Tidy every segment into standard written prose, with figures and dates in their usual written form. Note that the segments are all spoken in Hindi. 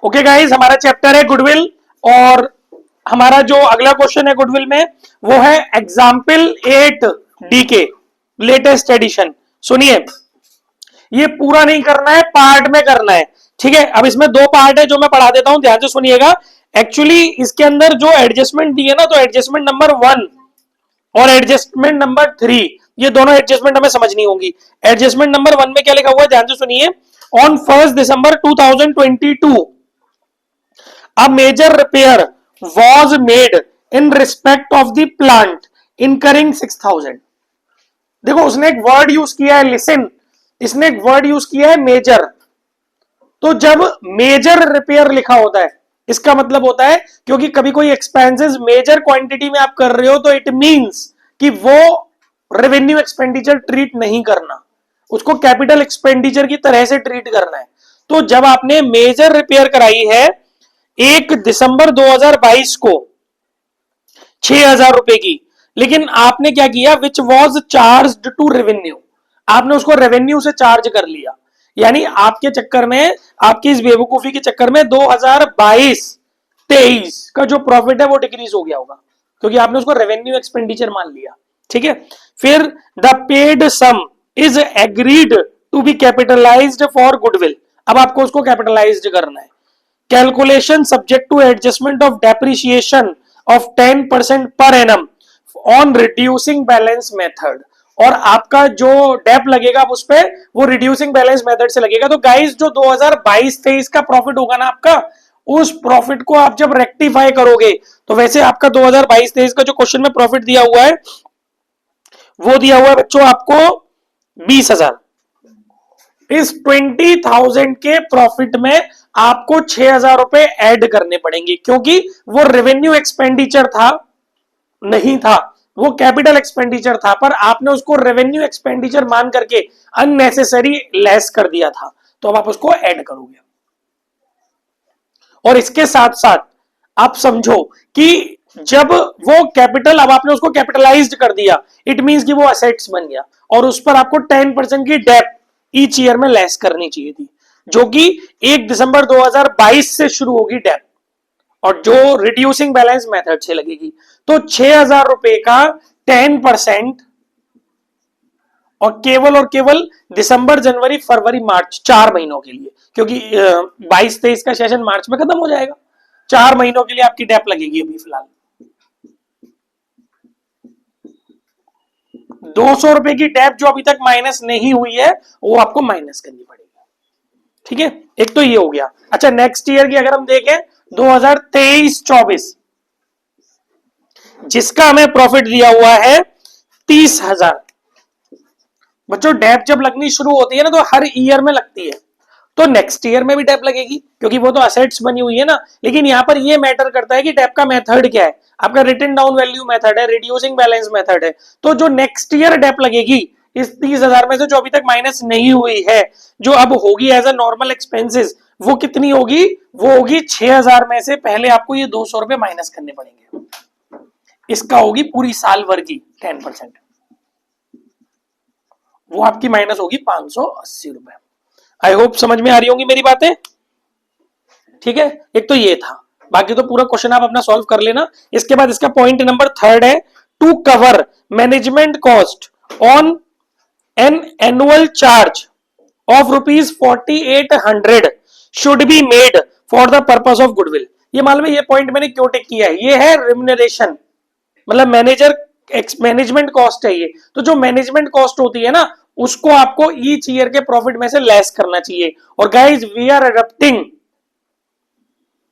ओके गाइस, हमारा चैप्टर है गुडविल और हमारा जो अगला क्वेश्चन है गुडविल में वो है एग्जाम्पल 8 डीके लेटेस्ट एडिशन। सुनिए, ये पूरा नहीं करना है, पार्ट में करना है। ठीक है, अब इसमें दो पार्ट है जो मैं पढ़ा देता हूं, ध्यान से सुनिएगा। एक्चुअली इसके अंदर जो एडजस्टमेंट दी है ना, तो एडजस्टमेंट नंबर 1 और एडजस्टमेंट नंबर 3, ये दोनों एडजस्टमेंट हमें समझनी होंगी। एडजस्टमेंट नंबर 1 में क्या लिखा हुआ है, ध्यान से सुनिए। On 1 December 2022 a major repair was made in respect of the plant incurring 6000। देखो, उसने एक वर्ड यूज किया है, लिसन, इसने एक वर्ड यूज किया है मेजर। तो जब मेजर रिपेयर लिखा होता है, इसका मतलब होता है क्योंकि कभी कोई एक्सपेंसेस मेजर क्वांटिटी में आप कर रहे हो तो इट मींस कि वो रेवेन्यू एक्सपेंडिचर ट्रीट नहीं करना, उसको कैपिटल एक्सपेंडिचर की तरह से ट्रीट करना है। तो जब आपने मेजर रिपेयर कराई है 1 दिसंबर 2022 को 6000 रुपए की, लेकिन आपने क्या किया, which was charge to revenue, आपने उसको रेवेन्यू से चार्ज कर लिया। यानी आपके चक्कर में, आपकी इस बेवकूफी के चक्कर में 2022-23 का जो प्रॉफिट है वो डिक्रीज हो गया होगा, क्योंकि आपने उसको रेवेन्यू एक्सपेंडिचर मान लिया। ठीक है, फिर the paid sum is agreed to be capitalized for goodwill. अब आपको उसको कैपिटलाइज्ड करना है। Calculation subject to adjustment of depreciation of 10% per annum on reducing balance method. और आपका जो डेप लगेगा उस पे वो रिड्यूसिंग बैलेंस मेथड से लगेगा। तो गाइस, जो 2022-23 का प्रॉफिट होगा ना आपका, उस प्रॉफिट को आप जब रेक्टिफाई करोगे तो वैसे आपका 2022-23 का जो क्वेश्चन में प्रॉफिट दिया हुआ है वो दिया हुआ है बच्चों आपको 20,000। इस 20,000 के प्रॉफिट में आपको 6,000 रुपए ऐड करने पड़ेंगे, क्योंकि वो रेवेन्यू एक्सपेंडिचर था नहीं था, वो कैपिटल एक्सपेंडिचर था, पर आपने उसको रेवेन्यू एक्सपेंडिचर मान करके अननेसेसरी लेस कर दिया था, तो अब आप उसको ऐड करोगे। और इसके साथ साथ आप समझो कि जब वो कैपिटल, अब आपने उसको कैपिटलाइज्ड कर दिया, इट मींस कि वो असेट्स बन गया और उस पर आपको 10% की डेप्थ ईच ईयर में लेस करनी चाहिए थी, जो कि 1 दिसंबर 2022 से शुरू होगी डेप्थ, और जो रिड्यूसिंग बैलेंस मेथड से लगेगी। तो 6,000 रुपए का 10% और केवल दिसंबर, जनवरी, फरवरी, मार्च, 4 महीनों के लिए, क्योंकि 22-23 का सेशन मार्च में खत्म हो जाएगा। 4 महीनों के लिए आपकी डेप लगेगी अभी फिलहाल। 200 रुपए की डेप जो अभी तक माइनस नहीं हुई है वो आपको माइनस करनी पड़ेगी। ठीक है, एक तो ये हो गया। अच्छा, नेक्स्ट ईयर की अगर हम देखें 2023-24, जिसका हमें प्रॉफिट दिया हुआ है 30,000। बच्चों, डेप जब लगनी शुरू होती है ना तो हर ईयर में लगती है, तो नेक्स्ट ईयर में भी डेप लगेगी क्योंकि वो तो असेट्स बनी हुई है ना। लेकिन यहां पर ये मैटर करता है कि डेप का मेथड क्या है, आपका रिटन डाउन वैल्यू मेथड है, रिड्यूसिंग बैलेंस मेथड है। तो जो नेक्स्ट ईयर डेप लगेगी इस 30,000 में से, जो अभी तक माइनस नहीं हुई है, जो अब होगी एज अ नॉर्मल एक्सपेंसेस, वो कितनी होगी, वो होगी 6,000 में से पहले आपको ये 200 रुपए माइनस करने पड़ेंगे। इसका होगी पूरी साल भर की 10%, वो आपकी माइनस होगी 580 रुपए। आई होप समझ में आ रही होंगी मेरी बातें। ठीक है, एक तो ये था, बाकी तो पूरा क्वेश्चन आप अपना सॉल्व कर लेना। इसके बाद इसका पॉइंट नंबर 3 है, to cover management cost on an annual charge of ₹4800 should be made for the purpose of goodwill. ये मालूम है ये पॉइंट मैंने क्यों टेक किया है, ये है रिम्यूनरेशन, मतलब मैनेजमेंट कॉस्ट है ये। तो जो मैनेजमेंट कॉस्ट होती है ना, उसको आपको ईच ईयर के प्रॉफिट में से लेस करना चाहिए। और guys, we are adopting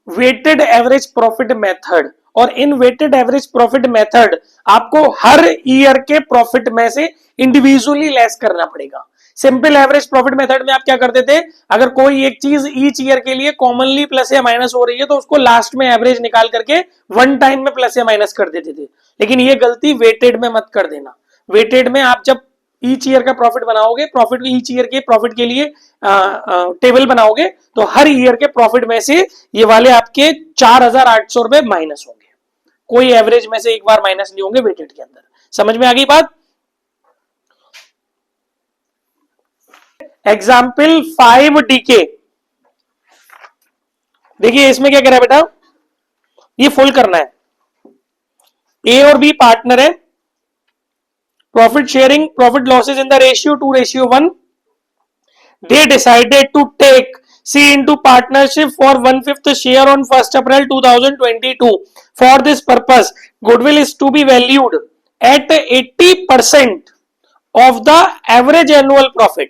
weighted average profit method, और in weighted average profit method आपको हर ईयर के प्रॉफिट में से इंडिविजुअली लेस करना पड़ेगा। सिंपल एवरेज प्रॉफिट मेथड में आप क्या करते थे, अगर कोई एक चीज ईच ईयर के लिए कॉमनली प्लस या माइनस हो रही है तो उसको लास्ट में एवरेज निकाल करके वन टाइम में प्लस या माइनस कर देते थे। लेकिन ये गलती वेटेड में मत कर देना। वेटेड में आप जब ईच ईयर का प्रॉफिट बनाओगे, प्रॉफिट ईच ईयर के प्रॉफिट के लिए टेबल बनाओगे, तो हर ईयर के प्रॉफिट में से ये वाले आपके 4,800 रुपए माइनस होंगे, कोई एवरेज में से एक बार माइनस नहीं होंगे वेटेड के अंदर। समझ में आ गई बात। एग्जाम्पल 5 डीके, देखिए इसमें क्या कह रहा है बेटा, ये फुल करना है। ए और बी पार्टनर है, profit sharing, profit losses in the ratio 2:1. They decided to take C into partnership for 1/5 share on 1st April 2022. For this purpose, goodwill is to be valued at 80% of the average annual profit.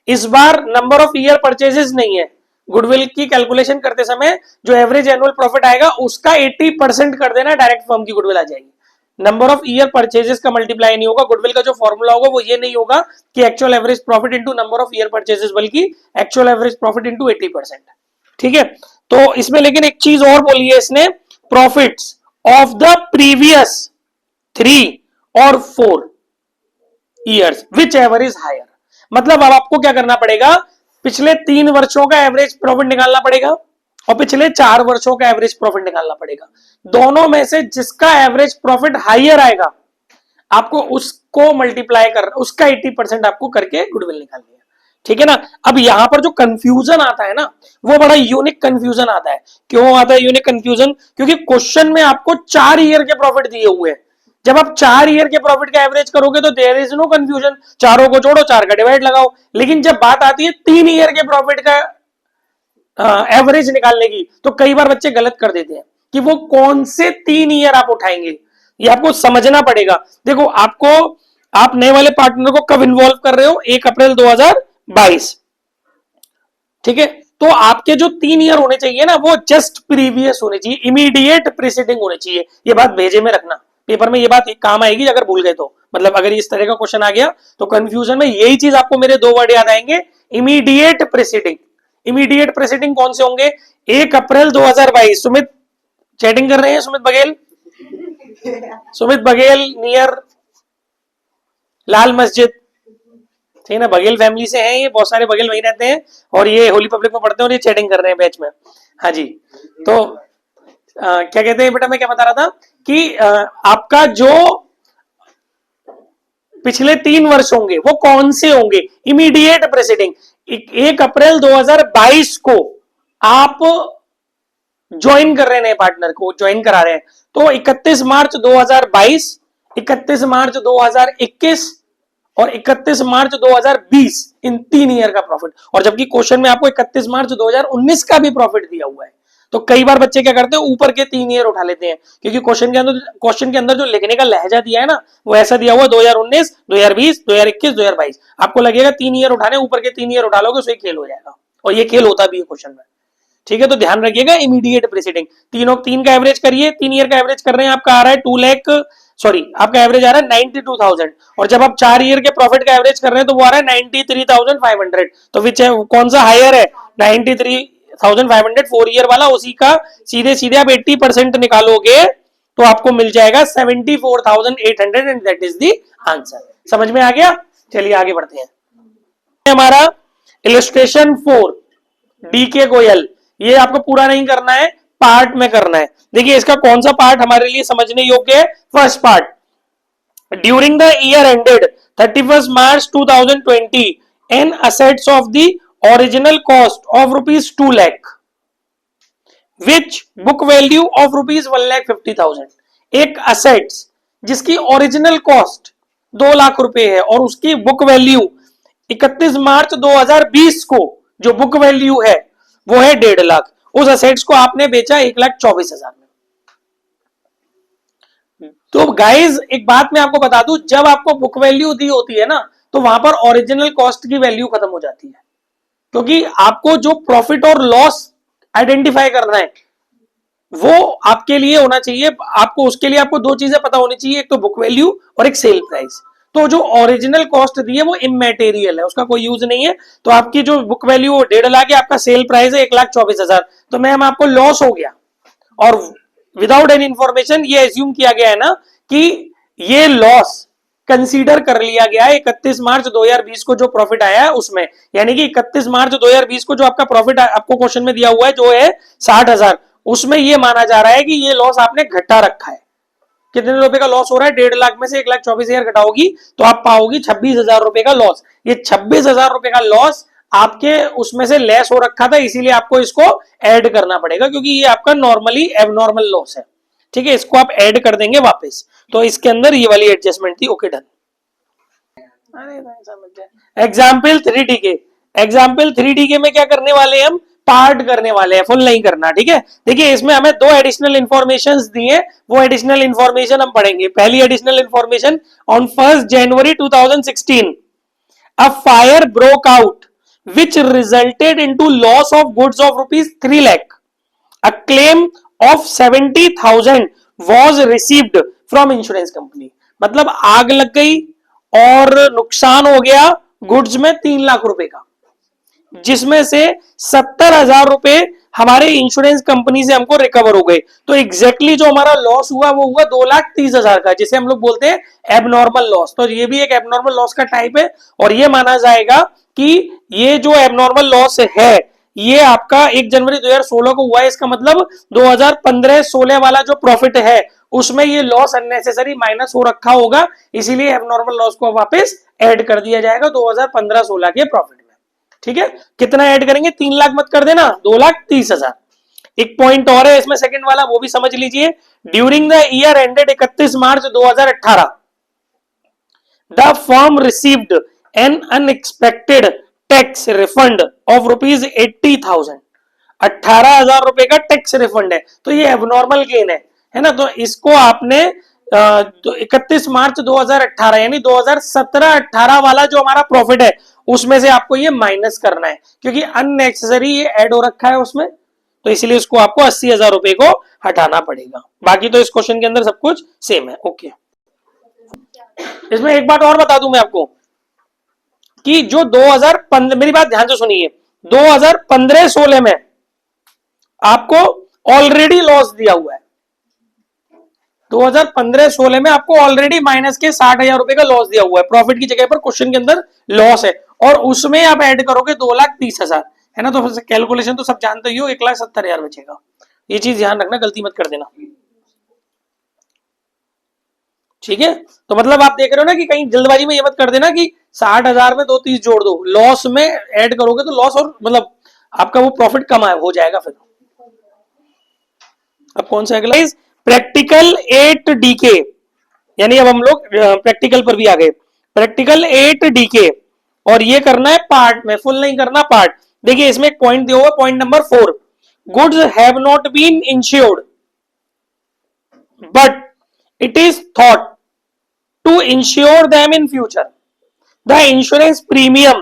इस बार नंबर ऑफ ईयर परचेजेस नहीं है, गुडविल की कैलकुलेशन करते समय जो एवरेज एनुअल प्रॉफिट आएगा उसका 80% कर देना, डायरेक्ट फर्म की गुडविल आ जाएगी। नंबर ऑफ ईयर परचेजेस का मल्टीप्लाई नहीं होगा, गुडविल का जो फॉर्मूला होगा वो ये नहीं होगा कि actual average profit into number of year purchases, बल्कि एक्चुअल एवरेज प्रॉफिट इनटू 80%। ठीक है, तो इसमें लेकिन एक चीज और बोली है इसने, प्रॉफिट्स ऑफ द प्रीवियस 3 और 4 years whichever is higher. मतलब अब आपको क्या करना पड़ेगा, पिछले 3 वर्षों का एवरेज प्रॉफिट निकालना पड़ेगा और पिछले 4 वर्षों का एवरेज प्रॉफिट निकालना पड़ेगा। दोनों में से जिसका एवरेज प्रॉफिट हायर आएगा आपको उसको मल्टीप्लाई कर, उसका 80% आपको करके गुडविल निकालनी है। ठीक है ना। अब यहां पर जो कंफ्यूजन आता है ना, वो बड़ा यूनिक कंफ्यूजन आता है। क्यों आता है यूनिक कंफ्यूजन? क्योंकि क्वेश्चन में आपको 4 ईयर के प्रॉफिट दिए हुए हैं। जब आप 4 ईयर के प्रॉफिट का एवरेज करोगे तो देयर इज नो कंफ्यूजन, चारों को जोड़ो, 4 का डिवाइड लगाओ। लेकिन जब बात आती है 3 ईयर के प्रॉफिट का एवरेज निकालने की, तो कई बार बच्चे गलत कर देते हैं कि वो कौन से 3 ईयर आप उठाएंगे, ये आपको समझना पड़ेगा। देखो आपको, आप नए वाले पार्टनर को कब इन्वॉल्व कर रहे हो, 1 अप्रैल 2022। ठीक है, तो आपके जो 3 ईयर होने चाहिए ना, वो जस्ट प्रीवियस होने चाहिए, इमीडिएट प्रीसीडिंग होने चाहिए। ये बात भेजे में रखना, पेपर में ये बात काम आएगी अगर भूल गए तो। मतलब अगर इस तरह का क्वेश्चन आ गया तो कंफ्यूजन में यही चीज आपको, मेरे 2 वर्ड याद आएंगे, इमीडिएट प्रीसीडिंग। इमीडिएट प्रीसीडिंग कौन से होंगे? 1 अप्रैल 2022। सुमित चैटिंग कर रहे हैं, सुमित बघेल, सुमित बघेल नियर लाल मस्जिद, ठीक है ना, बघेल फैमिली से हैं ये, बहुत सारे बघेल वहीं रहते हैं और ये होली पब्लिक में पढ़ते हैं और ये चैटिंग कर रहे हैं बैच में। हाँ जी, तो क्या कहते हैं बेटा, मैं क्या बता रहा था कि आपका जो पिछले 3 वर्ष होंगे वो कौन से होंगे, इमीडिएट प्रेसिडिंग। 1 अप्रैल 2022 को आप ज्वाइन कर रहे हैं, नए पार्टनर को ज्वाइन करा रहे हैं, तो 31 मार्च 2022, 31 मार्च 2021 और 31 मार्च 2020, इन 3 ईयर का प्रॉफिट। और जबकि क्वेश्चन में आपको 31 मार्च 2019 का भी प्रॉफिट दिया हुआ है, तो कई बार बच्चे क्या करते हैं, ऊपर के 3 ईयर उठा लेते हैं, क्योंकि क्वेश्चन के अंदर जो लिखने का लहजा दिया है ना, वो ऐसा दिया हुआ 2019, 2020, 2021, 2022। आपको लगेगा 3 ईयर उठाने, ऊपर के 3 ईयर उठा लोगे उससे खेल हो जाएगा, और ये खेल होता भी है क्वेश्चन में। ठीक है, तो ध्यान रखिएगा, इमीडिएट प्रीसीडिंग। 3 का एवरेज करिए, 3 ईयर का एवरेज कर रहे हैं, आपका आ रहा है 2 लाख, सॉरी आपका एवरेज आ रहा है 92,000, और जब आप 4 ईयर के प्रॉफिट का एवरेज कर रहे हैं तो वो आ रहा है 93,500। तो विच है, कौन सा हायर है? 93,500 4 ईयर वाला, उसी का सीधे सीधे आप 80% निकालोगे तो आपको मिल जाएगा 74,800 and that is the answer. समझ में आ गया? चलिए आगे बढ़ते हैं। हमारा इलस्ट्रेशन 4 डीके गोयल, ये आपको पूरा नहीं करना है, पार्ट में करना है। देखिए इसका कौन सा पार्ट हमारे लिए समझने योग्य है? First part, during the year ended 31 March 2020 an assets of the original cost of ₹2 lakh which book value of ₹1,50,000। एक असेट्स जिसकी ओरिजिनल कॉस्ट 2 लाख रुपए है और उसकी बुक वैल्यू 31 मार्च 2020 को जो बुक वैल्यू है वो है 1.5 लाख, उस असेट्स को आपने बेचा 1,24,000 में। तो गाइज एक बात मैं आपको बता दूं, जब आपको बुक वैल्यू दी होती है ना, तो वहां पर ओरिजिनल कॉस्ट की वैल्यू खत्म हो जाती है, क्योंकि आपको जो प्रॉफिट और लॉस आइडेंटिफाई करना है वो आपके लिए होना चाहिए। आपको उसके लिए आपको 2 चीजें पता होनी चाहिए, एक तो बुक वैल्यू और एक सेल प्राइस। तो जो ओरिजिनल कॉस्ट दी है वो इमैटेरियल है, उसका कोई यूज नहीं है। तो आपकी जो बुक वैल्यू 1.5 लाख है, आपका सेल प्राइस है 1,24,000, तो मैम आपको लॉस हो गया। और विदाउट एनी इंफॉर्मेशन ये एज्यूम किया गया है ना कि ये लॉस कंसीडर कर लिया गया है 31 मार्च 2020 को जो प्रॉफिट आया है उसमें, यानी कि 31 मार्च 2020 को जो आपका प्रॉफिट आपको क्वेश्चन में दिया हुआ है जो है 60,000, उसमें ये माना जा रहा है कि ये लॉस आपने घटा रखा है। कितने रुपए का लॉस हो रहा है? 1.5 लाख में से 1,24,000 घटाओगी तो आप पाओगी 26,000 रुपए का लॉस। ये 26,000 रुपए का लॉस आपके उसमें से लेस हो रखा था, इसीलिए आपको इसको ऐड करना पड़ेगा, क्योंकि ये आपका नॉर्मली एबनॉर्मल लॉस है। ठीक है, इसको आप ऐड कर देंगे वापस, तो इसके अंदर ये वाली एडजस्टमेंट थी। Okay done. Example 3DK, example 3DK में क्या करने वाले हैं हम, पार्ट करने वाले हैं, फुल नहीं करना। ठीक है, देखिए इसमें हमें दो एडिशनल इंफॉर्मेशन दिए, वो एडिशनल इंफॉर्मेशन हम पढ़ेंगे। पहली additional information, on 1 January 2016 a fire broke out which resulted into loss of goods of rupees 3 lakh. A claim of 70,000 was received from insurance company. मतलब आग लग गई और नुकसान हो गया गुड्स में 3 लाख रुपए का, जिसमें से 70,000 रुपए हमारे इंश्योरेंस कंपनी से हमको रिकवर हो गए। तो एग्जैक्टली जो हमारा लॉस हुआ वो हुआ 2,30,000 का, जिसे हम लोग बोलते हैं एबनॉर्मल लॉस। तो ये भी एक एबनॉर्मल लॉस का टाइप है, और ये माना जाएगा कि ये जो एबनॉर्मल लॉस है ये आपका 1 जनवरी 2016 को हुआ है। इसका मतलब 2015-16 वाला जो प्रॉफिट है उसमें ये लॉस अननेसेसरी माइनस हो रखा होगा, इसीलिए एबनॉर्मल लॉस को वापस ऐड कर दिया जाएगा 2015-16 के प्रॉफिट में। ठीक है, कितना ऐड करेंगे, 3 लाख मत कर देना, 2,30,000। एक पॉइंट और है इसमें सेकंड वाला, वो भी समझ लीजिए। During the year ended 31 March 2018 the firm received an unexpected tax refund of rupees 80,000। 18,000 रुपए का टैक्स रिफंड है, तो ये एबनॉर्मल गेन है ना। तो इसको आपने 31 मार्च 2018 यानी 2017-18 वाला जो हमारा प्रॉफिट है उसमें से आपको ये माइनस करना है, क्योंकि अननेसेसरी ये ऐड हो रखा है उसमें, तो इसलिए उसको आपको 80,000 रुपए को हटाना पड़ेगा। बाकी तो इस क्वेश्चन के अंदर सब कुछ सेम है। ओके, इसमें एक बात और बता दूं मैं आपको कि जो 2015, मेरी बात ध्यान से सुनिए, 2015-16 में आपको ऑलरेडी लॉस दिया हुआ है। 2015-16 में आपको ऑलरेडी माइनस के 60,000 रुपए का लॉस दिया हुआ है, प्रॉफिट की जगह पर क्वेश्चन के अंदर लॉस है, और उसमें आप ऐड करोगे 2,30,000, है ना। तो कैलकुलेशन तो सब जानते ही हो, 1,70,000 बचेगा। ये चीज ध्यान रखना, गलती मत कर देना। ठीक है, तो मतलब आप देख रहे हो ना कि कहीं जल्दबाजी में ये मत कर देना कि 60,000 में 2,30 जोड़ दो, लॉस में ऐड करोगे तो लॉस, और मतलब आपका वो प्रॉफिट कम हो जाएगा फिर। अब कौन सा अगला, प्रैक्टिकल 8DK, यानी अब हम लोग प्रैक्टिकल पर भी आ गए। प्रैक्टिकल 8DK, और ये करना है पार्ट में, फुल नहीं करना, पार्ट। देखिए इसमें एक पॉइंट दिया हुआ, point number 4, goods have not been insured but it is thought to insure them in future. The insurance premium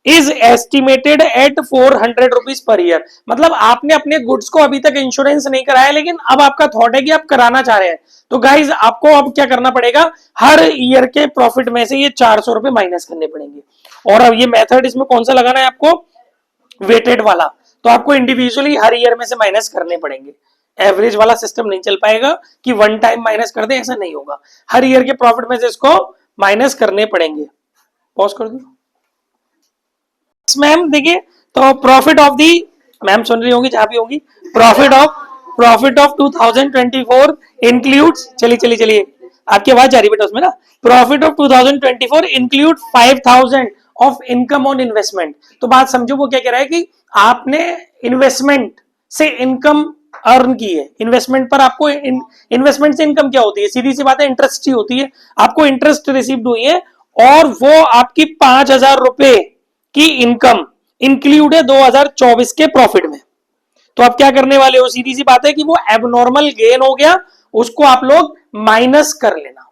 is estimated at 400 rupees per year. मतलब आपने अपने गुड्स को अभी तक इंश्योरेंस नहीं कराया, लेकिन अब आपका थॉट है कि आप कराना चाह रहे हैं, तो गाइज आपको अब क्या करना पड़ेगा, हर ईयर के प्रॉफिट में से ये 400 रुपए माइनस करने पड़ेंगे। और अब ये मेथड इसमें कौन सा लगाना है आपको, वेटेड वाला, तो आपको इंडिविजुअली हर ईयर में से माइनस करने पड़ेंगे। एवरेज वाला सिस्टम नहीं चल पाएगा कि वन टाइम माइनस कर दे, ऐसा नहीं होगा, हर ईयर के प्रॉफिट में से इसको माइनस करने पड़ेंगे। पॉज कर दो मैम। देखिए तो प्रॉफिट ऑफ दी, मैम सुन रही होंगी जहां भी होंगी, प्रॉफिट ऑफ 2024 इंक्लूड्स, चलिए आपकी आवाज जा रही बेटा उसमें ना, profit of 2024 include 5,000 of income on investment. तो बात समझो, वो क्या कह रहा है कि आपने इन्वेस्टमेंट से इनकम अर्न की है। इन्वेस्टमेंट पर आपको इन्वेस्टमेंट से इनकम क्या होती है, सीधी सी बात है, इंटरेस्ट ही होती है। आपको इंटरेस्ट रिसीव्ड हुई है और वो आपकी 5,000 रुपए की इनकम इंक्लूड है 2024 के प्रॉफिट में। तो आप क्या करने वाले हो, सीधी सी बात है कि वो एबनॉर्मल गेन हो गया, उसको आप लोग माइनस कर लेना।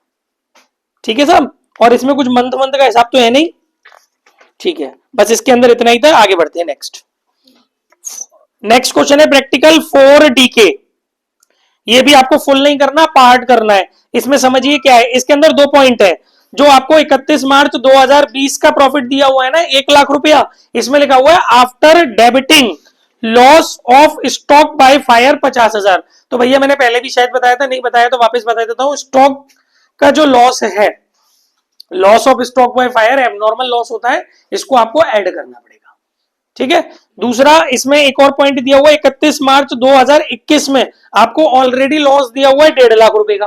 ठीक है साहब, और इसमें कुछ मंथ का हिसाब तो है नहीं। ठीक है, बस इसके अंदर इतना ही था, आगे बढ़ते हैं। नेक्स्ट क्वेश्चन है प्रैक्टिकल 4DK। ये भी आपको फुल नहीं करना, पार्ट करना है। इसमें समझिए क्या है, इसके अंदर दो पॉइंट है। जो आपको 31 मार्च 2020 का प्रॉफिट दिया हुआ है ना 1 लाख रुपया, इसमें लिखा हुआ है after debiting loss of stock by fire 50,000। तो भैया मैंने पहले भी शायद बताया था, नहीं बताया तो वापस बता देता हूं। स्टॉक का जो लॉस है, loss of stock by fire abnormal loss होता है, इसको आपको ऐड करना पड़ेगा। ठीक है, दूसरा इसमें एक और पॉइंट दिया हुआ है, 31 मार्च 2021 में आपको ऑलरेडी लॉस दिया हुआ है 1.5 लाख रुपए का,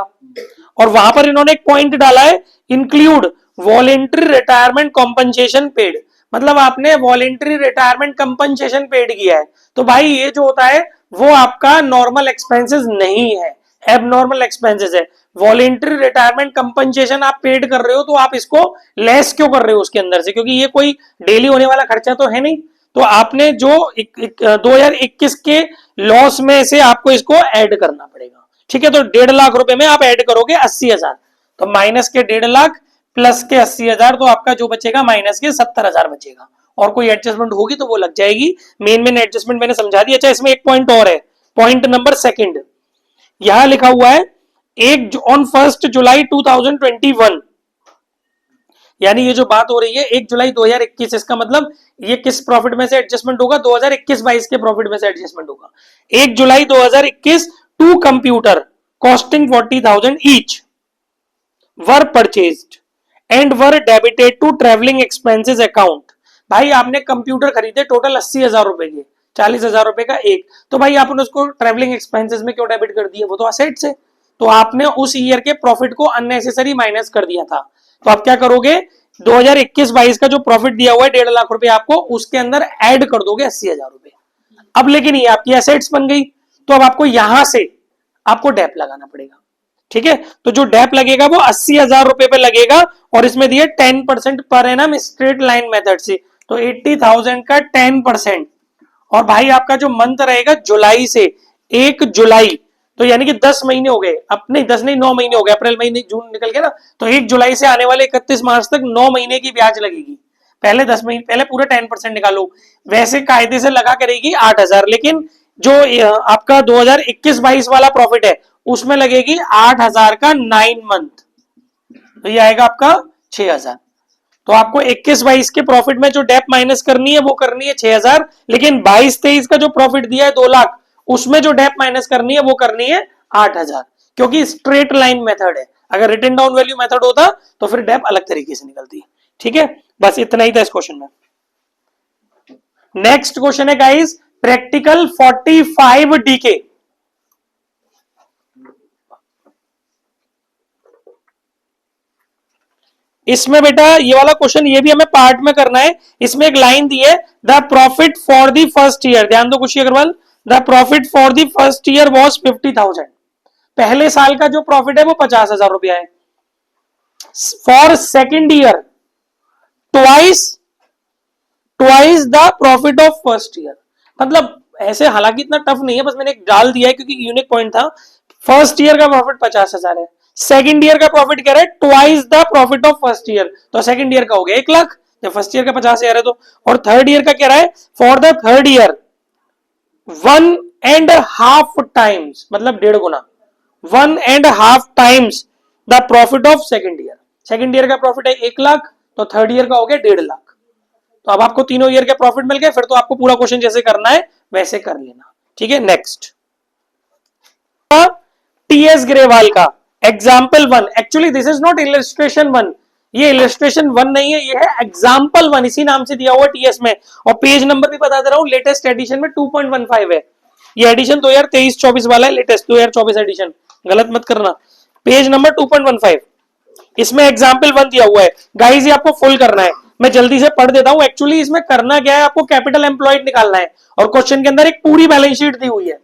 और वहां पर इन्होंने एक पॉइंट डाला है, include voluntary retirement compensation paid. मतलब आपने वॉलेंट्री रिटायरमेंट कंपनसेशन पेड किया है, तो भाई ये जो होता है वो आपका नॉर्मल एक्सपेंसेस नहीं है, एबनॉर्मल एक्सपेंसेस है। वॉलेंट्री रिटायरमेंट कंपनसेशन आप पेड कर रहे हो तो आप इसको लेस क्यों कर रहे हो उसके अंदर से, क्योंकि ये कोई डेली होने वाला खर्चा तो है नहीं। तो आपने जो 2021 के लॉस में से आपको इसको ऐड करना पड़ेगा, ठीक है। तो 1.5 लाख रुपए में आप ऐड करोगे 80,000, तो माइनस के 1.5 लाख प्लस के 80,000, तो आपका जो बचेगा माइनस के 70,000 बचेगा। और कोई एडजस्टमेंट होगी तो वो लग जाएगी, मेन एडजस्टमेंट मैंने समझा दिया। अच्छा, इसमें एक पॉइंट और है, पॉइंट नंबर सेकंड, यहां लिखा हुआ है एक ऑन 1 जुलाई 2021, यानी ये जो बात हो रही है 1 जुलाई 2021, इसका मतलब ये किस प्रॉफिट में से एडजस्टमेंट होगा, 2021-22 के प्रॉफिट में से एडजस्टमेंट होगा। 1 July 2021 two computer costing 40,000 each were purchased and were debited to travelling expenses account. भाई आपने कंप्यूटर खरीदे टोटल 80,000 रुपए के, 40,000 रुपए का एक, तो भाई आपने उसको ट्रेवलिंग एक्सपेंसेस में क्यों डेबिट कर दिया, वो तो असेट्स है। तो आपने उस ईयर के प्रॉफिट को अननेसेसरी माइनस कर दिया था। तो आप क्या करोगे, 2021-22 का जो प्रॉफिट दिया हुआ है 1.5 लाख रुपए आपको, उसके अंदर ऐड कर दोगे 80,000 रुपए। अब लेकिन ये आपकी एसेट्स बन गई, तो अब आपको यहां से आपको डेप लगाना पड़ेगा, ठीक है। तो जो डेप लगेगा वो 80,000 रुपए पे लगेगा, और इसमें दिए 10% per annum straight line method से, तो 80,000 का 10%। और भाई आपका जो मंथ रहेगा जुलाई से 1 जुलाई, तो यानी कि 10 महीने हो गए, अब नहीं 10 नहीं 9 महीने हो गए, अप्रैल मई जून निकल गया ना, तो 1 जुलाई से आने वाले 31 मार्च तक 9 महीने की ब्याज लगेगी। पहले 10 महीने पहले पूरा 10% निकालो, वैसे कायदे से लगा करेगी 8,000, लेकिन जो आपका 2021-22 वाला प्रॉफिट है उसमें लगेगी 8,000 का 9 मंथ, तो ये आएगा आपका 6,000। तो आपको 21-22 के प्रॉफिट में जो डेप माइनस करनी है वो करनी है 6,000, लेकिन 22-23 का जो प्रॉफिट दिया है 2 लाख, उसमें जो डेप माइनस करनी है वो करनी है 8,000, क्योंकि स्ट्रेट लाइन मेथड है। अगर रिटन डाउन वैल्यू मेथड होता तो फिर डेप अलग तरीके से निकलती, ठीक है। बस इतना ही था इस क्वेश्चन में। नेक्स्ट क्वेश्चन है गाइस प्रैक्टिकल 45 डीके। इसमें बेटा ये वाला क्वेश्चन ये भी हमें पार्ट में करना है। इसमें एक लाइन दी है, the profit for the first year, ध्यान दो Khushi Agarwal, the profit for the first year was 50,000। पहले साल का जो प्रॉफिट है वो 50,000 रुपया है। For second year twice twice the profit of first year, मतलब ऐसे हालांकि इतना टफ नहीं है, बस मैंने एक डाल दिया है क्योंकि यूनिक पॉइंट था। फर्स्ट ईयर का प्रॉफिट 50,000 है, सेकंड ईयर का प्रॉफिट कह रहा है twice the profit of first year, तो सेकंड ईयर का हो गया 1 लाख, जब फर्स्ट ईयर का 50,000 है तो। और थर्ड ईयर का कह रहा है for the third year 1.5 times, मतलब 1.5 गुना, 1.5 times the profit of second year. Second year का प्रॉफिट है 1 लाख, तो थर्ड ईयर का हो गया 1.5 लाख। तो अब आपको तीनों ईयर के प्रॉफिट मिल गए, फिर तो आपको पूरा क्वेश्चन जैसे करना है वैसे कर लेना, ठीक है। नेक्स्ट टीएस ग्रेवाल का example 1, actually this is not illustration 1, ये इलस्ट्रेशन 1 नहीं है, ये है एग्जाम्पल 1, इसी नाम से दिया हुआ टीएस में। और पेज नंबर भी बता दे रहा हूं, लेटेस्ट एडिशन में 2.15 है, ये एडिशन 2023-24 वाला है, लेटेस्ट 2024 एडिशन, गलत मत करना। पेज नंबर 2.15, इसमें एग्जाम्पल 1 दिया हुआ है गाइस, ये आपको फुल करना है। मैं जल्दी से पढ़ देता हूं, एक्चुअली इसमें करना क्या है, आपको कैपिटल एम्प्लॉयड निकालना है, और क्वेश्चन के अंदर एक पूरी बैलेंस शीट दी हुई है।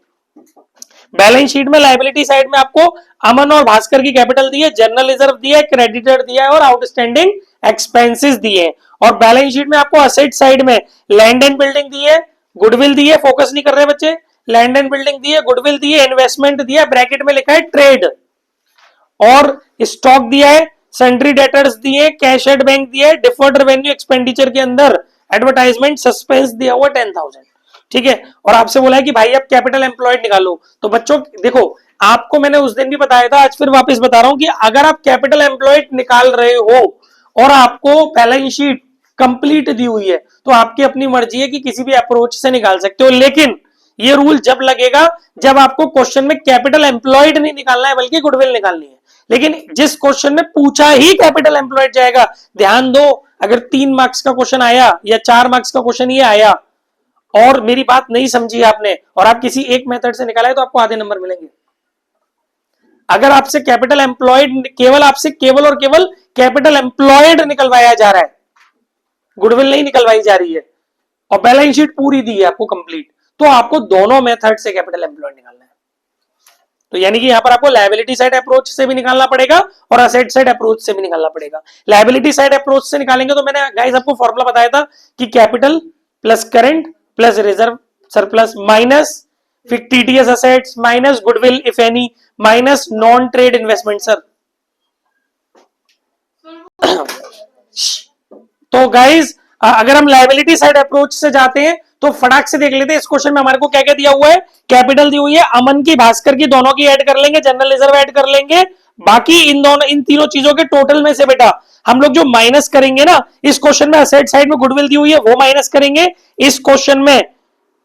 बैलेंस शीट में लायबिलिटी साइड में आपको अमन और भास्कर की कैपिटल दी है, जनरल रिजर्व दिया है, क्रेडिटर दिया है, और आउटस्टैंडिंग एक्सपेंसेस दिए हैं। और बैलेंस शीट में आपको असेट साइड में लैंड एंड बिल्डिंग दी है, गुडविल दी है, फोकस नहीं कर रहे बच्चे, लैंड एंड बिल्डिंग दी है, गुडविल दी है, इन्वेस्टमेंट दिया, ब्रैकेट में लिखा है ट्रेड, और स्टॉक दिया है, सन्ड्री डेटर्स दिए, कैश एट बैंक दिया है, डिफर्ड रेवेन्यू एक्सपेंडिचर के अंदर एडवर्टाइजमेंट सस्पेंस दिया हुआ 10,000, ठीक है। और आपसे बोला है कि भाई आप कैपिटल एम्प्लॉयड निकालो। तो बच्चों देखो, आपको मैंने उस दिन भी बताया था, आज फिर वापस बता रहा हूं कि अगर आप कैपिटल एम्प्लॉयड निकाल रहे हो और आपको बैलेंस शीट कंप्लीट दी हुई है, तो आपकी अपनी मर्जी है कि किसी भी अप्रोच से निकाल सकते हो, लेकिन ये रूल जब लगेगा जब आपको क्वेश्चन में कैपिटल एम्प्लॉयड नहीं निकालना है बल्कि गुडविल निकालनी है। लेकिन जिस क्वेश्चन में पूछा ही कैपिटल एम्प्लॉयड जाएगा, ध्यान दो, अगर 3 मार्क्स का क्वेश्चन आया या 4 मार्क्स का क्वेश्चन ये आया और मेरी बात नहीं समझी आपने और आप किसी एक मेथड से निकाला है, तो आपको आधे नंबर मिलेंगे। अगर आपसे कैपिटल एम्प्लॉयड केवल और केवल कैपिटल एम्प्लॉयड निकलवाया जा रहा है, गुडविल नहीं निकलवाई जा रही है और बैलेंस शीट पूरी दी है आपको कंप्लीट, तो आपको दोनों मेथड से कैपिटल एम्प्लॉयड निकालना है। तो यानी कि यहां पर आपको लायबिलिटी साइड अप्रोच से भी निकालना पड़ेगा और असेट साइड अप्रोच से भी निकालना पड़ेगा। लायबिलिटी साइड अप्रोच से निकालेंगे तो मैंने गाइस आपको फॉर्मूला बताया था कि capital plus current plus reserve surplus minus fictitious assets minus goodwill if any minus non trade investment sir. तो गाइस अगर हम लायबिलिटी साइड अप्रोच से जाते हैं तो फटाक से देख लेते हैं इस क्वेश्चन में हमारे को क्या क्या दिया हुआ है। कैपिटल दी हुई है, अमन की भास्कर की दोनों की ऐड कर लेंगे, जनरल रिजर्व ऐड कर लेंगे, बाकी इन तीनों चीजों के टोटल में से बेटा हम लोग जो माइनस करेंगे ना, इस क्वेश्चन में असेट साइड में गुडविल दी हुई है वो माइनस करेंगे, इस क्वेश्चन में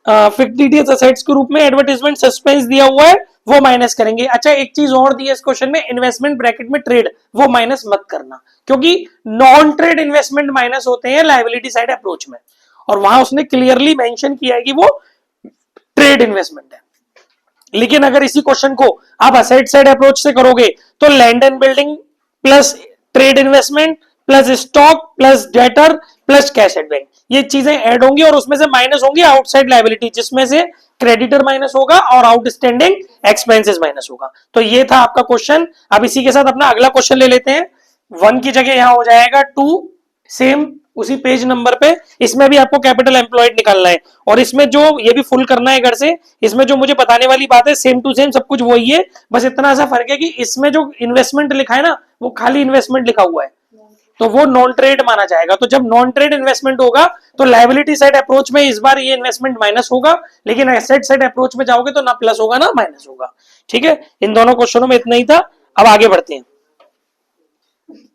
फिक्टिटियस असेट्स के रूप में एडवर्टाइजमेंट सस्पेंस दिया हुआ है वो माइनस करेंगे। अच्छा एक चीज और दी है इस क्वेश्चन में, इन्वेस्टमेंट ब्रैकेट में ट्रेड, वो माइनस मत करना क्योंकि नॉन ट्रेड इन्वेस्टमेंट माइनस होते हैं लायबिलिटी साइड अप्रोच में, और वहां उसने क्लियरली मेंशन किया है कि वो ट्रेड इन्वेस्टमेंट है। लेकिन अगर इसी क्वेश्चन को आप असेट साइड अप्रोच से करोगे तो land and building plus trade investment plus stock plus debtor plus cash at bank, ये चीजें ऐड होंगी और उसमें से माइनस होंगी आउटसाइड लायबिलिटी, जिसमें से क्रेडिटर माइनस होगा और आउटस्टैंडिंग एक्सपेंसेस माइनस होगा। तो ये था आपका क्वेश्चन। अब इसी के साथ अपना अगला क्वेश्चन ले लेते हैं। 1 की जगह यहां हो जाएगा 2, सेम उसी पेज नंबर पे। इसमें भी आपको कैपिटल एम्प्लॉयड निकालना है और इसमें जो ये भी फुल करना है घर से। इसमें जो मुझे बताने वाली बात है सेम टू सेम सब कुछ वही है, बस इतना सा फर्क है कि इसमें जो इन्वेस्टमेंट लिखा है ना वो खाली इन्वेस्टमेंट लिखा हुआ है, तो वो नॉन ट्रेड माना जाएगा। तो जब नॉन ट्रेड इन्वेस्टमेंट होगा तो लायबिलिटी साइड अप्रोच में इस बार ये इन्वेस्टमेंट माइनस होगा, लेकिन एसेट साइड अप्रोच में जाओगे तो ना प्लस होगा ना माइनस होगा। ठीक है, इन दोनों क्वेश्चनों में इतना ही था। अब आगे बढ़ते हैं,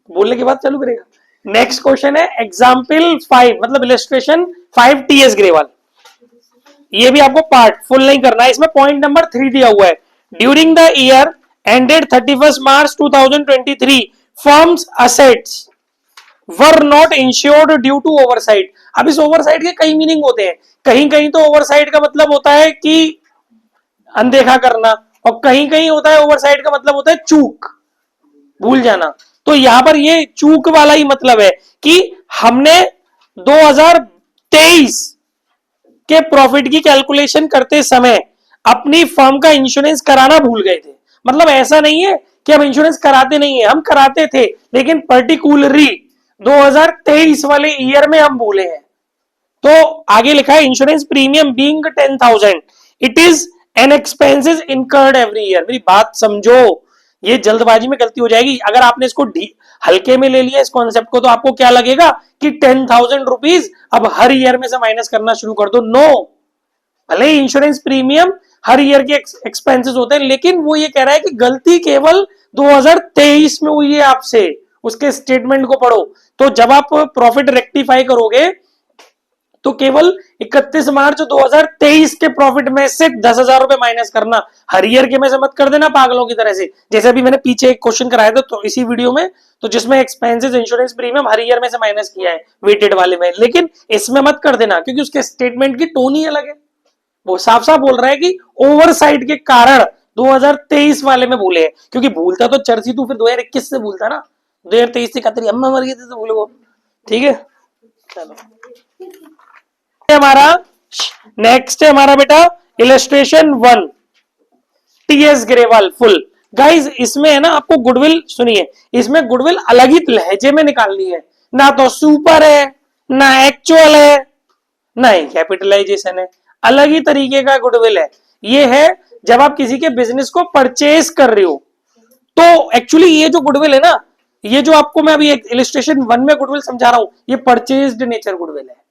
बोलने के बाद चालू करेगा। नेक्स्ट क्वेश्चन है एग्जाम्पल 5 मतलब इलस्ट्रेशन 5 टीएस ग्रेवाल। ये भी आपको पार्ट फुल नहीं करना है, इसमें पॉइंट नंबर 3 दिया हुआ है। During the year ended 31 March 2023 firm's assets were not insured due to oversight. अब इस ओवरसाइट के कई मीनिंग होते हैं, कहीं कहीं तो ओवरसाइट का मतलब होता है कि अनदेखा करना, और कहीं कहीं होता है ओवरसाइट का मतलब होता है चूक, भूल जाना। तो यहां पर ये चूक वाला ही मतलब है कि हमने 2023 के प्रॉफिट की कैलकुलेशन करते समय अपनी फर्म का इंश्योरेंस कराना भूल गए थे। मतलब ऐसा नहीं है कि हम इंश्योरेंस कराते नहीं है, हम कराते थे, लेकिन पर्टिकुलरली 2023 वाले ईयर में हम भूले हैं। तो आगे लिखा है insurance premium being 10,000 it is an expenses incurred every year. मेरी बात समझो, ये जल्दबाजी में गलती हो जाएगी। अगर आपने इसको हल्के में ले लिया इस कॉन्सेप्ट को तो आपको क्या लगेगा कि 10,000 रुपीज अब हर ईयर में से माइनस करना शुरू कर दो। नो, भले ही इंश्योरेंस प्रीमियम हर ईयर के एक्सपेंसेस होते हैं, लेकिन वो ये कह रहा है कि गलती केवल 2023 में हुई है आपसे। उसके स्टेटमेंट को पढ़ो, तो जब आप प्रॉफिट रेक्टिफाई करोगे तो केवल 31 मार्च 2023 के प्रॉफिट में से 10,000 रुपए माइनस करना, हर ईयर के में से मत कर देना पागलों की तरह से। जैसे अभी मैंने पीछे एक क्वेश्चन कराया था तो इसी वीडियो में, तो जिसमें एक्सपेंसेस इंश्योरेंस प्रीमियम हर ईयर में से माइनस किया है वेटेड वाले में, लेकिन इसमें मत कर देना क्योंकि उसके स्टेटमेंट की टोन ही अलग है। वो साफ साफ बोल रहा है कि ओवरसाइट के कारण 2023 वाले में भूले हैं, क्योंकि भूलता तो चर्ची तू फिर 2021 से भूलता ना, 2023 से तेरी अम्मा मर गई थी तो भूले वो। ठीक है, चलो हमारा नेक्स्ट है हमारा बेटा illustration 1 TS Grewal full. Guys इसमें है ना आपको गुडविल, सुनिए इसमें गुडविल अलग ही लहजे में निकालनी है, ना तो सुपर है ना एक्चुअल है ना ही कैपिटलाइजेशन है, अलग ही तरीके का गुडविल है। ये है जब आप किसी के बिजनेस को परचेज कर रहे हो, तो एक्चुअली ये जो गुडविल है ना, ये जो आपको मैं अभी इलस्ट्रेशन 1 में गुडविल समझा रहा हूं, ये परचेज्ड नेचर गुडविल है।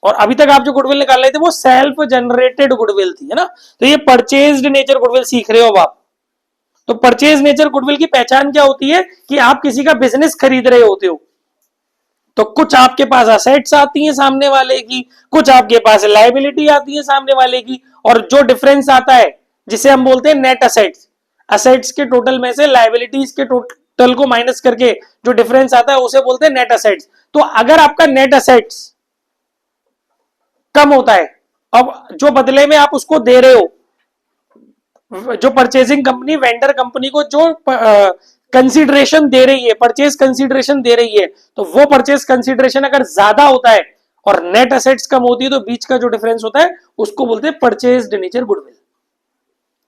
और अभी तक आप जो गुडविल निकाल रहे थे वो सेल्फ जनरेटेड गुडविल थी, है ना। तो ये परचेज्ड नेचर गुडविल सीख रहे हो अब आप। तो परचेज नेचर गुडविल की पहचान क्या होती है कि आप किसी का बिजनेस खरीद रहे होते हो, तो कुछ आपके पास असेट्स आती हैं सामने वाले की, कुछ आपके पास लायबिलिटी आती है सामने वाले की, और जो डिफरेंस आता है जिसे हम बोलते हैं नेट असेट्स, असेट्स के टोटल में से लायबिलिटीज के टोटल को माइनस करके जो डिफरेंस आता है उसे बोलते हैं नेट असेट्स। तो अगर आपका नेट असेट्स कम होता है, अब जो बदले में आप उसको दे रहे हो, जो परचेजिंग कंपनी वेंडर कंपनी को जो कंसीडरेशन दे रही है, परचेज कंसीडरेशन दे रही है, तो वो परचेज कंसीडरेशन अगर ज्यादा होता है और नेट एसेट्स कम होती है तो बीच का जो डिफरेंस होता है उसको बोलते हैं परचेज्ड नेचर गुडविल।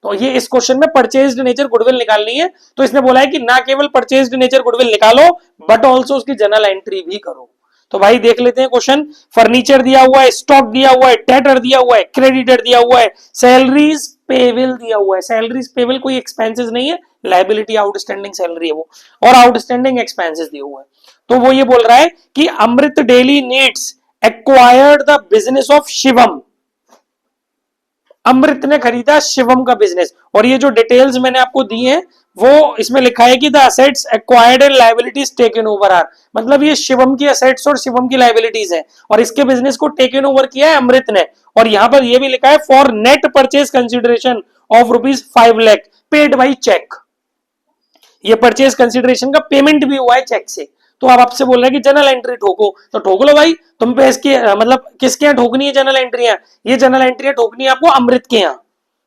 तो ये इस क्वेश्चन में परचेज्ड नेचर गुडविल निकालनी है, तो इसने बोला है कि ना केवल परचेज्ड नेचर गुडविल निकालो बट ऑल्सो उसकी जनरल एंट्री भी करो। तो भाई देख लेते हैं क्वेश्चन। फर्नीचर दिया हुआ है, स्टॉक दिया हुआ है, डेटर दिया हुआ है, क्रेडिटर दिया हुआ है, सैलरीज पेबल दिया हुआ है। सैलरीज पेबल कोई एक्सपेंसेस नहीं है, लाइबिलिटी आउटस्टैंडिंग सैलरी है वो, और आउटस्टैंडिंग एक्सपेंसेस दिया हुआ है। तो वो ये बोल रहा है कि Amrit daily needs acquired the business of Shivam. Amrit ने खरीदा शिवम का बिजनेस, और ये जो डिटेल्स मैंने आपको दी हैं वो इसमें लिखा है कि the assets acquired and liabilities taken over are, मतलब ये शिवम की असेट्स और शिवम की लायबिलिटीज है, और इसके बिजनेस को टेकन ओवर किया है अमृत ने। और यहां पर ये भी लिखा है for net purchase consideration of ₹5 lakh paid by cheque. ये परचेज कंसिडरेशन का पेमेंट भी हुआ है चेक से। तो अब आपसे बोल रहा है कि जनरल एंट्री ठोको, तो ठोक लो भाई। तुम पे इसकी मतलब किसके यहाँ ठोकनी है जनरल एंट्रियां? ये जनरल एंट्रियां ठोकनी है आपको अमृत के यहाँ,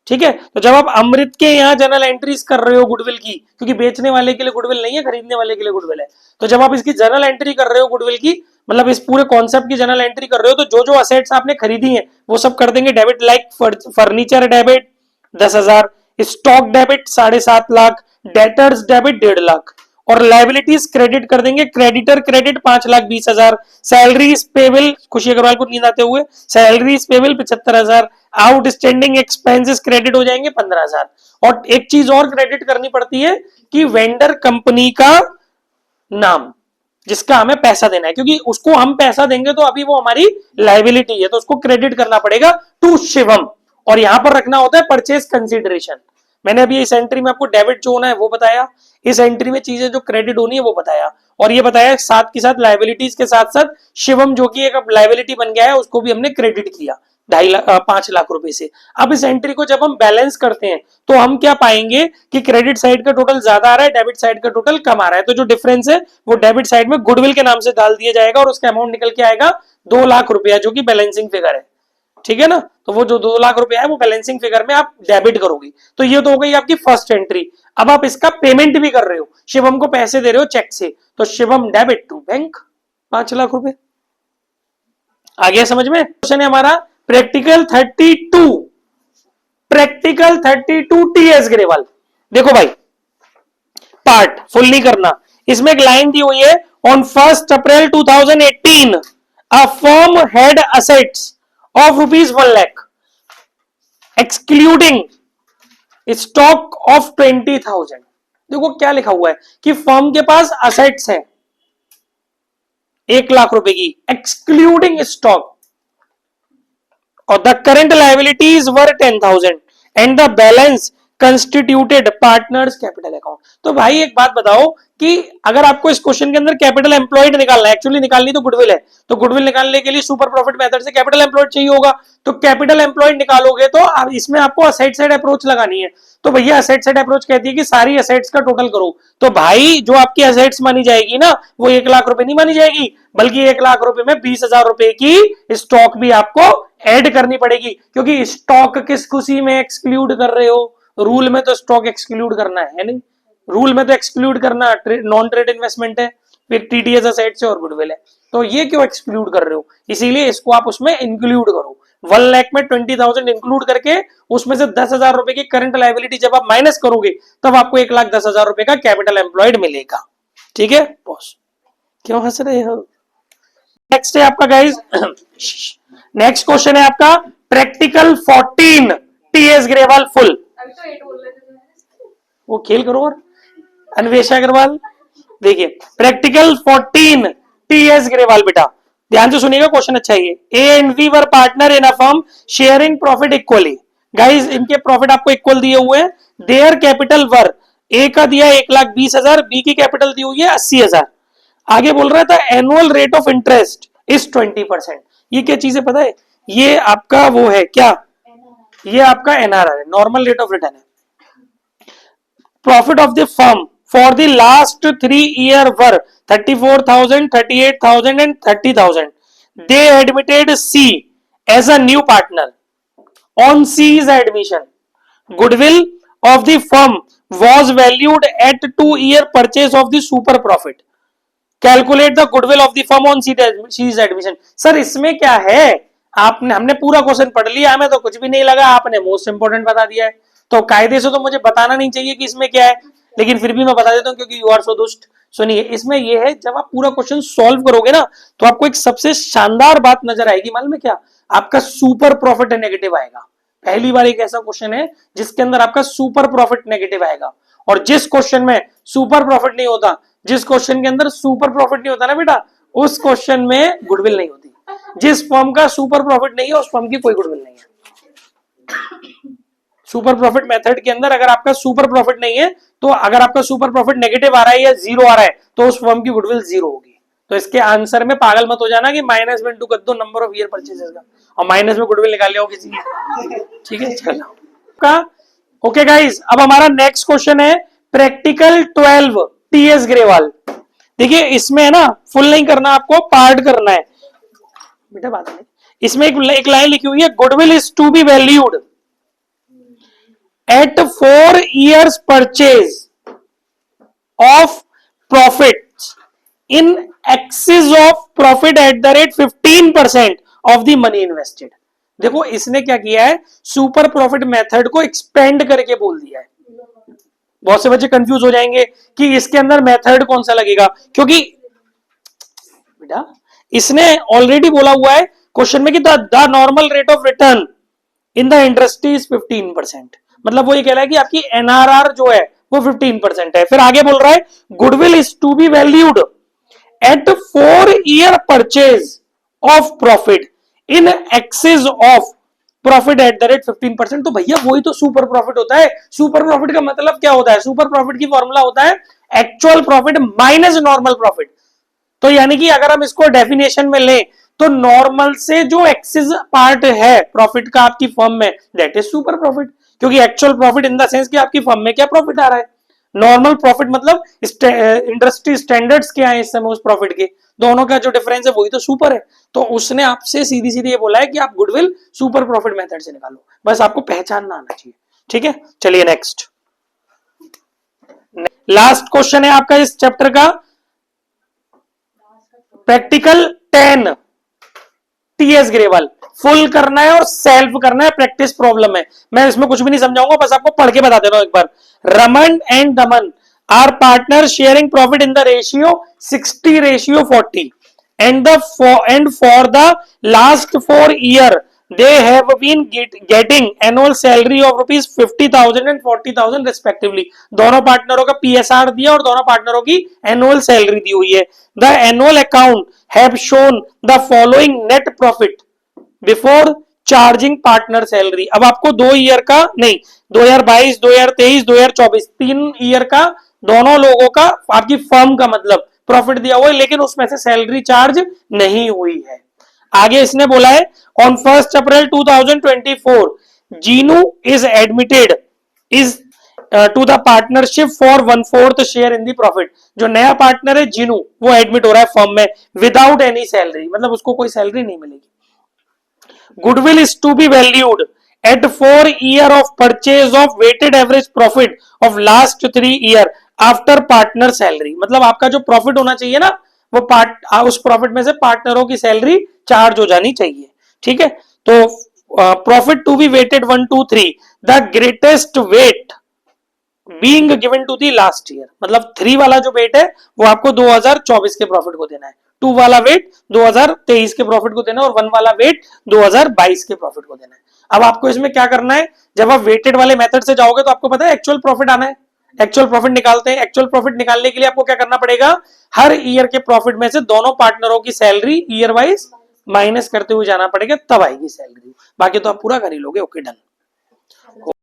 ठीक है। तो जब आप अमृत के यहाँ जनरल एंट्रीज कर रहे हो गुडविल की, क्योंकि बेचने वाले के लिए गुडविल नहीं है, खरीदने वाले के लिए गुडविल है, तो जब आप इसकी जनरल एंट्री कर रहे हो गुडविल की, मतलब इस पूरे कॉन्सेप्ट की जनरल एंट्री कर रहे हो, तो जो जो असेट्स आपने खरीदी है वो सब कर देंगे debit, like furniture debit 10,000, stock debit 7.5 lakh, debtors debit 1.5 lakh, और लाइबिलिटीज क्रेडिट कर देंगे, क्रेडिटर क्रेडिट 5,20,000, सैलरीज पेबल, खुशी अग्रवाल को नींद आते हुए, salaries payable 75,000, outstanding expenses credit हो जाएंगे 15,000। और एक चीज और क्रेडिट करनी पड़ती है कि वेंडर कंपनी का नाम जिसका हमें पैसा देना है, क्योंकि उसको हम पैसा देंगे तो अभी वो हमारी लाइबिलिटी है, तो उसको क्रेडिट करना पड़ेगा टू शिवम। और यहां पर रखना होता है परचेज कंसिडरेशन। मैंने अभी इस एंट्री में आपको डेबिट जो होना है वो बताया, इस एंट्री में चीजें जो क्रेडिट होनी है वो बताया, और ये बताया साथ के साथ लाइबिलिटीज के साथ साथ शिवम जो कि एक लाइबिलिटी बन गया है उसको भी हमने क्रेडिट किया 5 लाख रुपए से। अब इस एंट्री को जब हम बैलेंस करते हैं तो हम क्या पाएंगे कि क्रेडिट साइड का टोटल ज्यादा आ रहा है, डेबिट साइड का टोटल कम आ रहा है, तो जो डिफरेंस है वो डेबिट साइड में गुडविल के नाम से डाल दिया जाएगा और उसका अमाउंट निकल के आएगा 2 लाख रुपया, जो कि बैलेंसिंग फिगर है, ठीक है ना। तो वो जो 2 लाख रुपया है वो बैलेंसिंग फिगर में आप डेबिट करोगे। तो ये तो हो गई आपकी फर्स्ट एंट्री। अब आप इसका पेमेंट भी कर रहे हो, शिवम को पैसे दे रहे हो चेक से, तो Shivam debit to bank 5 lakh रुपए। आ गया समझ में? क्वेश्चन है हमारा प्रैक्टिकल 32, प्रैक्टिकल 32 टीएस ग्रेवाल। देखो भाई पार्ट फुल नहीं करना, इसमें एक लाइन दी हुई है, on 1 April 2018 a firm had assets of ₹1 lakh excluding stock of 20,000। देखो क्या लिखा हुआ है कि फर्म के पास असेट्स है 1 लाख रुपए की एक्सक्लूडिंग स्टॉक, और the current liabilities were 10,000 and the balance constituted partners capital account. तो भाई एक बात बताओ कि अगर आपको इस क्वेश्चन के अंदर कैपिटल एम्प्लॉयड निकालना है, एक्चुअली निकालनी तो गुडविल है, तो गुडविल निकालने के लिए सुपर प्रॉफिट मेथड से कैपिटल एम्प्लॉयड चाहिए होगा, तो कैपिटल एम्प्लॉयड निकालोगे तो इसमें आपको असेट साइड अप्रोच लगानी है। तो भैया असेट साइड अप्रोच कहती है कि सारी असेट्स का टोटल करो, तो भाई जो आपकी असेट्स मानी जाएगी ना वो 1 लाख रुपए नहीं मानी जाएगी, बल्कि 1 लाख रुपए में 20,000 रुपए की स्टॉक भी आपको ऐड करनी पड़ेगी, क्योंकि स्टॉक किस खुशी में एक्सक्लूड कर रहे हो? रूल में तो स्टॉक एक्सक्लूड करना है नहीं, रूल में तो एक्सक्लूड करना नॉन ट्रेड इन्वेस्टमेंट है, फिर टीडीएस असेट्स है और गुडविल है, तो ये क्यों एक्सक्लूड कर रहे हो? इसीलिए इसको आप उसमें इंक्लूड करो। 1 लाख में 20,000 इंक्लूड करके उसमें से 10,000 रुपए की करंट लायबिलिटी जब आप माइनस करोगे तब आपको 1,10,000 रुपए का कैपिटल एम्प्लॉयड मिलेगा, ठीक है बॉस? क्यों हंस रहे हो? नेक्स्ट है आपका गाइज, नेक्स्ट क्वेश्चन है आपका प्रैक्टिकल 14 टीएस ग्रेवाल फुल। वो खेल करो और अन्वेषा अग्रवाल। देखिए प्रैक्टिकल 14 टीएस ग्रेवाल, बेटा ध्यान से सुनिएगा क्वेश्चन अच्छा है। A and B were partner in a firm sharing profit equally. Guys इनके प्रॉफिट आपको इक्वल दिए हुए हैं। देयर कैपिटल वर, ए का दिया 1,20,000, बी की कैपिटल दी हुई है 80,000। आगे बोल रहा था annual rate of interest is 20%। ये क्या चीज है पता है? ये आपका वो है क्या, ये आपका एनआरआर है, नॉर्मल रेट ऑफ रिटर्न है। Profit of the firm for the last 3 year were 34,000, 38,000 and 30,000. They admitted C as a new partner. On C's admission, goodwill of the firm was valued at 2-year purchase of the super profit. Calculate the goodwill of the firm on she's admission. Sir इसमें क्या है, आपने हमने पूरा क्वेश्चन पढ़ लिया, हमें तो कुछ भी नहीं लगा, आपने मोस्ट इंपोर्टेंट बता दिया है, तो कायदे से तो मुझे बताना नहीं चाहिए कि इसमें क्या है, लेकिन फिर भी मैं बता देता हूं क्योंकि यू आर सो दुष्ट। सुनिए, इसमें यह है, जब आप पूरा क्वेश्चन सॉल्व करोगे ना, तो आपको एक सबसे शानदार बात नजर आएगी, मालूम है क्या, आपका सुपर प्रॉफिट नेगेटिव आएगा। पहली बार एक ऐसा क्वेश्चन है जिसके अंदर आपका सुपर प्रॉफिट नेगेटिव आएगा, और जिस क्वेश्चन में सुपर प्रॉफिट नहीं होता, जिस क्वेश्चन के अंदर सुपर प्रॉफिट नहीं होता ना बेटा, उस क्वेश्चन में गुडविल नहीं होती। जिस फर्म का सुपर प्रॉफिट नहीं है उस फर्म की कोई गुडविल नहीं है। सुपर प्रॉफिट मेथड के अंदर अगर आपका सुपर प्रॉफिट नहीं है, तो अगर आपका सुपर प्रॉफिट नेगेटिव आ रहा है या जीरो आ रहा है, तो उस फर्म की गुडविल जीरो होगी। तो इसके आंसर में पागल मत हो जाना कि माइनस में इंटू कर दो नंबर ऑफ ईयर परचेजेस का और माइनस में गुडविल निकाल लिया किसी की। ठीक है, चलो ओके गाइस, अब हमारा नेक्स्ट क्वेश्चन है प्रैक्टिकल 12 टीएस ग्रेवाल। देखिए इसमें है ना, फुल नहीं करना, आपको पार्ट करना है बेटा, बात नहीं। इसमें एक लाइन लिखी हुई है, goodwill is to be valued at 4 years purchase of profits in excess of profit at the rate 15% of the money invested। देखो इसने क्या किया है, सुपर प्रॉफिट मेथड को एक्सपेंड करके बोल दिया है। बहुत से बच्चे कंफ्यूज हो जाएंगे कि इसके अंदर मेथड कौन सा लगेगा, क्योंकि बेटा इसने ऑलरेडी बोला हुआ है क्वेश्चन में कि the normal rate of return in the industry is 15%। मतलब वो ये कह रहा है कि आपकी एनआरआर जो है वो 15% है। फिर आगे बोल रहा है goodwill is to be valued at 4 year purchase of profit in excess of profit at the rate 15%। तो भैया वही तो सुपर प्रॉफिट होता है। सुपर प्रॉफिट का मतलब क्या होता है, सुपर प्रॉफिट की फॉर्मूला होता है actual profit minus normal profit. तो यानी कि अगर हम इसको डेफिनेशन में लें तो नॉर्मल से जो एक्सेस पार्ट है प्रॉफिट का आपकी फर्म में, दैट इज सुपर प्रॉफिट। क्योंकि actual profit in the sense कि आपकी फर्म में क्या प्रॉफिट आ रहा है, नॉर्मल प्रॉफिट मतलब इंडस्ट्री स्टैंडर्ड्स क्या है इस समय उस प्रॉफिट के, दोनों का जो डिफरेंस है वही तो सुपर है। तो उसने आपसे सीधी सीधी ये बोला है कि आप गुडविल सुपर प्रॉफिट मेथड से निकालो, बस आपको पहचानना आना चाहिए। ठीक है, चलिए नेक्स्ट, लास्ट क्वेश्चन है आपका इस चैप्टर का, प्रैक्टिकल 10 टीएस ग्रेवाल। फुल करना है और सेल्फ करना है, प्रैक्टिस प्रॉब्लम है। मैं इसमें कुछ भी नहीं समझाऊंगा, बस आपको पढ़ के बता दे रहा हूं एक बार। Raman and Daman are partner sharing profit in the ratio 60:40 and for the last 4 years they have been getting annual salary of rupees 50,000 and 40,000 respectively। दोनों पार्टनरों का पीएसआर दिया और दोनों पार्टनरों की एनुअल सैलरी दी हुई है। The annual account have shown the following net profit before charging partner salary. अब आपको 2 ईयर का नहीं, 2022, 2023, 2024 3 ईयर का दोनों लोगों का, आपकी फर्म का मतलब प्रॉफिट दिया हुआ है, लेकिन उसमें से सैलरी चार्ज नहीं हुई है। आगे इसने बोला है on 1 April 2024 Jinu is admitted is to the partnership for 1/4 share in the profit. जो नया पार्टनर है जीनू, वो एडमिट हो रहा है फर्म में विदाउट एनी सैलरी, मतलब उसको कोई सैलरी नहीं मिलेगी। Goodwill is to be valued at 4 years of purchase of weighted average profit of last 3 years after partner salary। मतलब आपका जो प्रॉफिट होना चाहिए ना, वो उस प्रॉफिट में से पार्टनरों की सैलरी चार्ज हो जानी चाहिए। ठीक है, तो profit to be weighted 1, 2, 3 the greatest weight being given to the last year. मतलब 3 वाला जो वेट है वो आपको 2024 के प्रॉफिट को देना है, 2 वाला वेट 2023 के प्रॉफिट को देना है, और 1 वाला वेट 2022 के प्रॉफिट को देना है। अब आपको इसमें क्या करना है, जब आप वेटेड वाले मेथड से जाओगे तो आपको पता है एक्चुअल प्रॉफिट आना है, एक्चुअल प्रॉफिट निकालते हैं। एक्चुअल प्रॉफिट निकालने के लिए आपको क्या करना पड़ेगा, हर ईयर के प्रॉफिट में से दोनों पार्टनरों की सैलरी ईयर वाइज माइनस करते हुए जाना पड़ेगा, तब आएगी सैलरी। बाकी तो आप पूरा कर ही लोगे। Okay, done.